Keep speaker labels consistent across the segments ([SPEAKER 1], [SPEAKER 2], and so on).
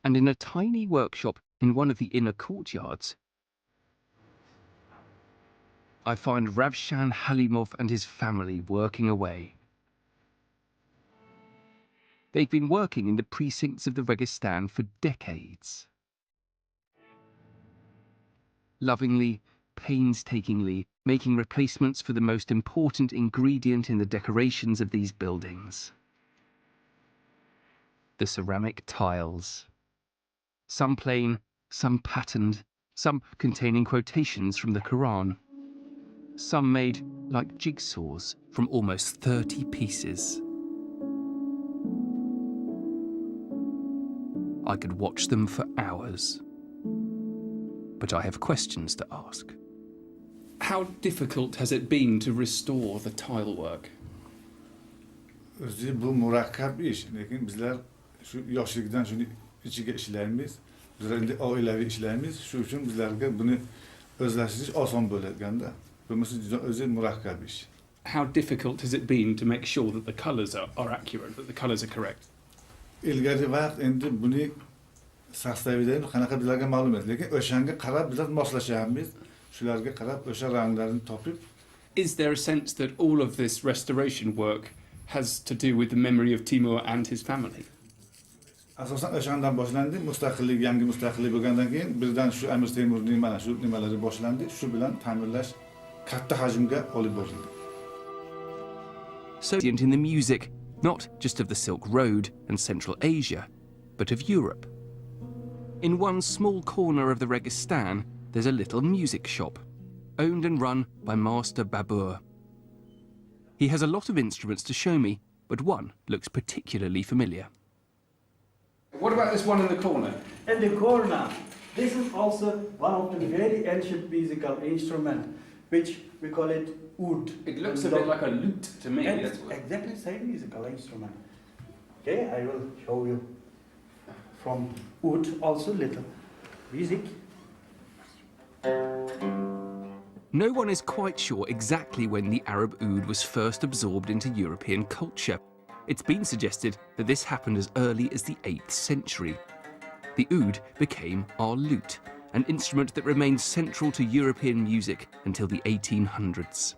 [SPEAKER 1] And in a tiny workshop in one of the inner courtyards, I find Ravshan Halimov and his family working away. They've been working in the precincts of the Registan for decades. Lovingly, painstakingly making replacements for the most important ingredient in the decorations of these buildings: the ceramic tiles. Some plain, some patterned, some containing quotations from the Quran. Some made like jigsaws from almost 30 pieces. I could watch them for hours, but I have questions to ask. How difficult has it been to restore the tile work?
[SPEAKER 2] Bu murakkab iş. Lekin bizler şu yoshlikdan shuni ichiga ishlaymiz. Bizlar endi oilaviy ishlaymiz. Shu uchun bizlarga buni o'zlashtirish oson bo'lganda. Bunisi juda o'zi murakkab ish.
[SPEAKER 1] How difficult has it been to make sure that the colours are accurate, that the colours are correct?
[SPEAKER 2] Ilgari vaqt endi buni saxstaviydan qanaqa bizlarga ma'lum emas, lekin o'shanga qarab bizlar moslashamiz. Shularga qarab o'sha ranglarni topib.
[SPEAKER 1] Is there a sense that all of this restoration work has to do with the memory of Timur and his family?
[SPEAKER 2] Asosan o'shandan boshlandi, mustaqillik, yangi mustaqillik bo'lgandan keyin birdan shu Amir Temurning mana shu nimalari boshlandi. Shu bilan ta'mirlash katta hajmga olib borildi.
[SPEAKER 1] So in the music, not just of the Silk Road and Central Asia, but of Europe. In one small corner of the Registan, there's a little music shop, owned and run by Master Babur. He has a lot of instruments to show me, but one looks particularly familiar. What about this one in the corner?
[SPEAKER 3] In the corner, this is also one of the very ancient musical instruments, which we call it oud.
[SPEAKER 1] It looks a bit like a lute to me.
[SPEAKER 3] It's exactly the same musical instrument. Okay, I will show you from oud also little music.
[SPEAKER 1] No one is quite sure exactly when the Arab oud was first absorbed into European culture. It's been suggested that this happened as early as the 8th century. The oud became our lute, an instrument that remained central to European music until the 1800s.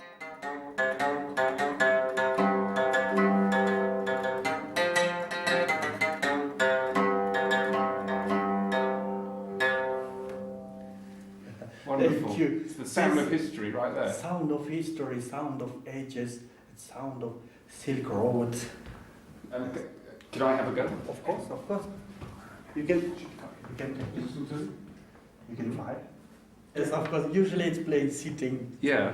[SPEAKER 3] Wonderful. Thank you.
[SPEAKER 1] It's the sound of history right there.
[SPEAKER 3] Sound of history, sound of ages, sound of Silk Road.
[SPEAKER 1] Can I have a go?
[SPEAKER 3] Of course, of course. You can try. Yes, of course. Usually it's played sitting.
[SPEAKER 1] Yeah.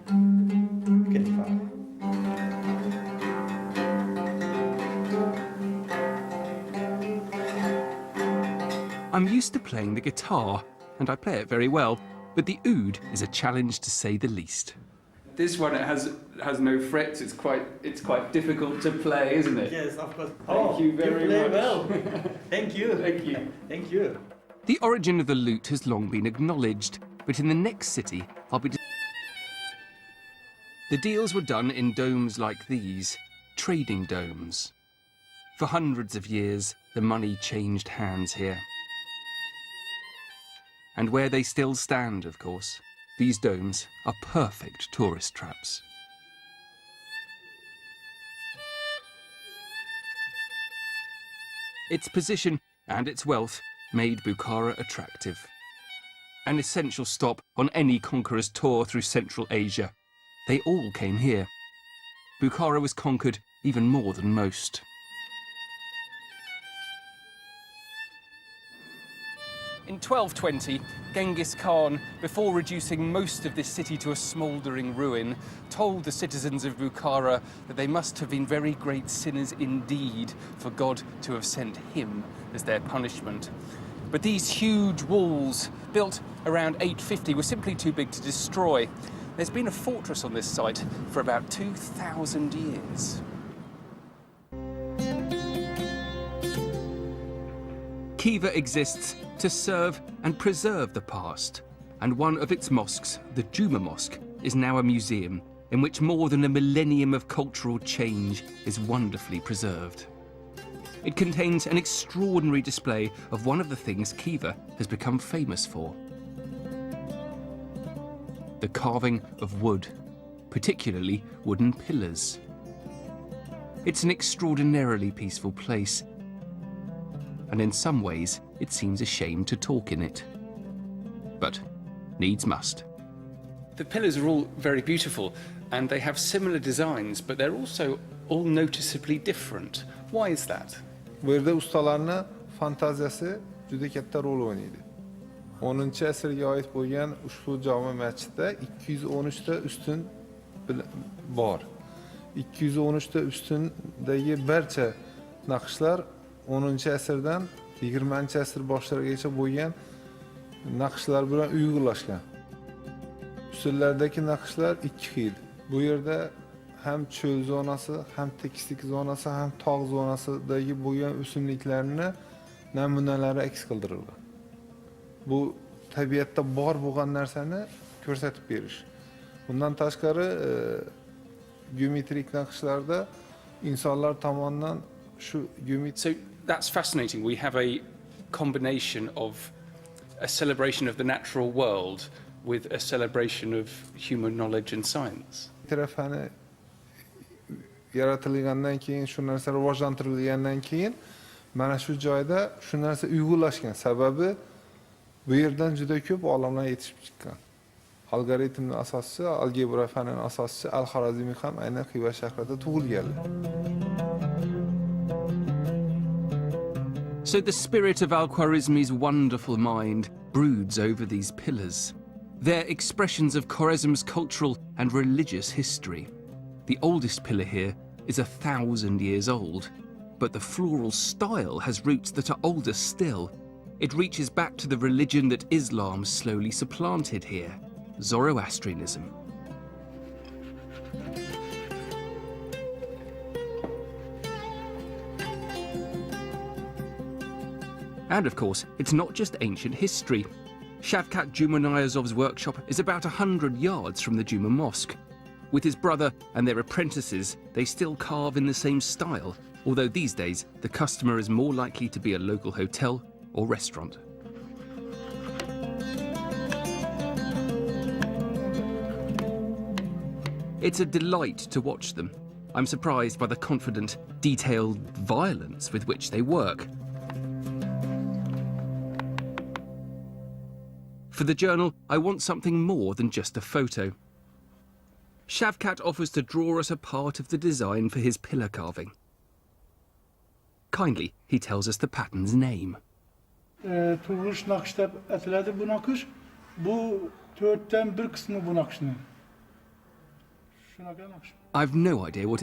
[SPEAKER 3] You can try.
[SPEAKER 1] I'm used to playing the guitar, and I play it very well, but the oud is a challenge to say the least. This one, it has no frets. It's quite difficult to play, isn't it?
[SPEAKER 3] Yes, of course.
[SPEAKER 1] Thank you very
[SPEAKER 3] play
[SPEAKER 1] much.
[SPEAKER 3] Well. Thank you.
[SPEAKER 1] Thank you.
[SPEAKER 3] Thank you.
[SPEAKER 1] The origin of the lute has long been acknowledged, but in the next city, I'll be... The deals were done in domes like these, trading domes. For hundreds of years, the money changed hands here. And where they still stand, of course, these domes are perfect tourist traps. Its position and its wealth made Bukhara attractive. An essential stop on any conqueror's tour through Central Asia. They all came here. Bukhara was conquered even more than most. In 1220, Genghis Khan, before reducing most of this city to a smouldering ruin, told the citizens of Bukhara that they must have been very great sinners indeed for God to have sent him as their punishment. But these huge walls, built around 850, were simply too big to destroy. There's been a fortress on this site for about 2,000 years. Khiva exists to serve and preserve the past, and one of its mosques, the Juma Mosque, is now a museum in which more than a millennium of cultural change is wonderfully preserved. It contains an extraordinary display of one of the things Khiva has become famous for: the carving of wood, particularly wooden pillars. It's an extraordinarily peaceful place, and in some ways it seems a shame to talk in it. But needs must. The pillars are all very beautiful, and they have similar designs, but they're also all noticeably different. Why is that?
[SPEAKER 4] Bu yerda ustalarning fantaziyasi juda katta rol o'ynaydi. 10-asrga oid bo'lgan ushbu jome masjidda 213 ta ustun bor. 213 ta ustundagi barcha naqshlar 10-asrdan 20-asr boshlarigacha bo'lgan naqshlar bilan uyg'unlashgan. Ustunlardagi naqshlar ikki xil. Bu yerda ham cho'l zonasi, ham tekislik zonasi, ham tog' zonasidagi bo'lgan o'simliklarni namunalari aks qildirilgan. Bu tabiatda bor bo'lgan narsani ko'rsatib berish. Bundan tashqari geometrik naqshlarda insonlar tomonidan shu geometrik.
[SPEAKER 1] So that's fascinating. We have a combination of a celebration of the natural world with a celebration of human knowledge and science.
[SPEAKER 4] Tarafani yaratilgandan keyin, shu narsa rivojlantirilgandan keyin mana shu joyda shu narsa uyg'unlashgan. Sababi bu yerdan juda ko'p olimlar yetishib chiqqan. Algoritmning asoschisi, algebra fanining asoschisi Al-Xorazmiy ham aynan Xiva shahrida tug'ilganlar.
[SPEAKER 1] So the spirit of Al-Khwarizmi's wonderful mind broods over these pillars. They're expressions of Khwarezm's cultural and religious history. The oldest pillar here is 1,000 years old, but the floral style has roots that are older still. It reaches back to the religion that Islam slowly supplanted here, Zoroastrianism. And of course, it's not just ancient history. Shavkat Jumanayazov's workshop is about 100 yards from the Juma Mosque. With his brother and their apprentices, they still carve in the same style, although these days the customer is more likely to be a local hotel or restaurant. It's a delight to watch them. I'm surprised by the confident, detailed violence with which they work. For the journal, I want something more than just a photo. Shavkat offers to draw us a part of the design for his pillar carving. Kindly, he tells us the pattern's name.
[SPEAKER 5] Turg'ush naqshda atiladi bu naqsh. Bu 4dan 1 qismi bu naqshning. Shunaqa naqsh.
[SPEAKER 1] I've no idea what it